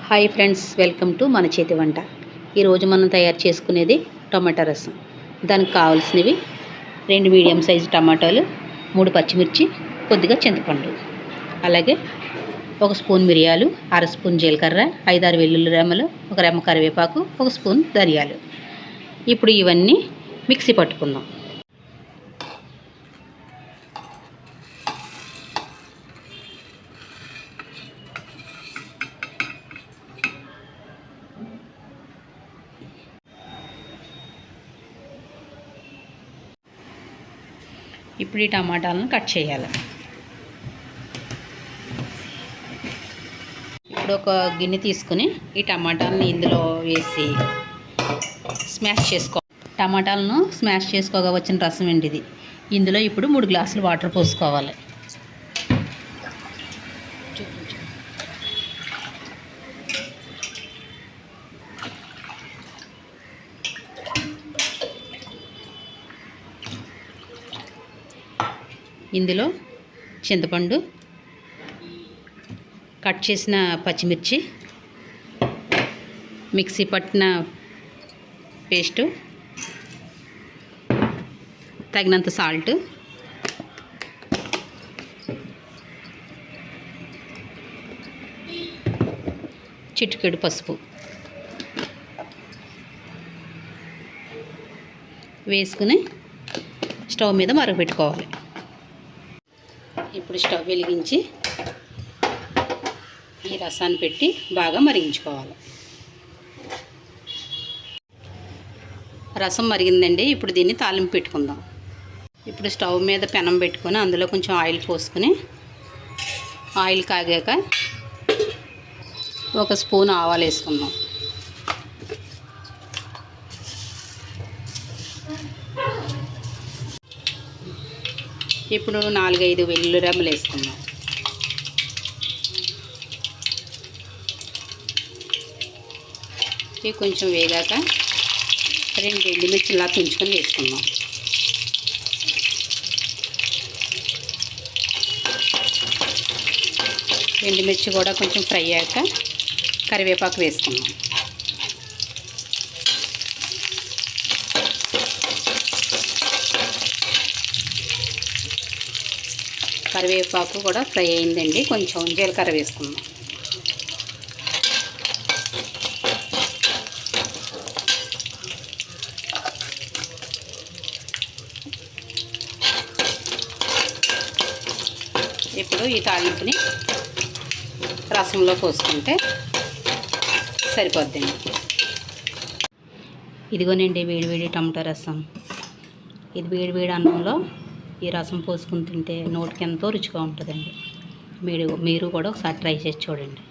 Hi friends, welcome to మన చేతి వంట. ఈరోజు మనం తయారు చేసుకునేది టమాటా రసం. దానికి కావాల్సినవి 2 మీడియం సైజు టమాటాలు, 3 పచ్చిమిర్చి, కొద్దిగా చింతపండు, అలాగే 1 స్పూన్ మిరియాలు, 1/2 స్పూన్ జీలకర్ర, 5-6 వెల్లుల్లి రెమ్మలు, 1 రెమ్మ కరివేపాకు, 1 స్పూన్ ధనియాలు. ఇప్పుడు ఇవన్నీ మిక్సీ పట్టుకుందాం. ఇప్పుడు ఈ టమాటాలను కట్ చేయాలి. ఇప్పుడు ఒక గిన్నె తీసుకుని ఈ టమాటాలను ఇందులో వేసి స్మాష్ టమాటాలను స్మాష్ చేసుకోగా వచ్చిన రసం అండి ఇది. ఇందులో ఇప్పుడు 3 గ్లాసులు వాటర్ పోసుకోవాలి. ఇందులో చింతపండు, కట్ చేసిన పచ్చిమిర్చి, మిక్సీ పట్టిన పేస్టు, తగినంత సాల్ట్, చిటికెడు పసుపు వేసుకుని స్టవ్ మీద మరగపెట్టుకోవాలి. ఇప్పుడు స్టవ్ వెలిగించి ఈ రసాన్ని పెట్టి బాగా మరిగించుకోవాలి. రసం మరిగిందండి. ఇప్పుడు దీన్ని తాలింపు పెట్టుకుందాం. ఇప్పుడు స్టవ్ మీద పెనం పెట్టుకొని అందులో కొంచెం ఆయిల్ పోసుకొని, ఆయిల్ కాగాక 1 స్పూన్ ఆవాలు వేసుకుందాం. ఇప్పుడు 4-5 వెల్లుల్లి రెమ్మలు వేసుకుందాం. ఇవి కొంచెం వేగాక 2 ఎండుమిర్చి ఇలా తుంచుకొని వేసుకుందాం. ఎండుమిర్చి కూడా కొంచెం ఫ్రై అయ్యాక కరివేపాకు వేసుకుందాం. కరివేపాకు కూడా ఫ్రై అయిందండి. కొంచెం జీలకర్ర వేసుకుందాం. ఇప్పుడు ఈ తాలింపుని రసంలో పోసుకుంటే సరిపోద్దండి. ఇదిగోనండి వేడివేడి టమాటా రసం. ఇది వేడివేడి అన్నంలో ఈ రసం పోసుకుని తింటే నోటికి ఎంతో రుచిగా ఉంటుందండి. మీరు కూడా ఒకసారి ట్రై చేసి చూడండి.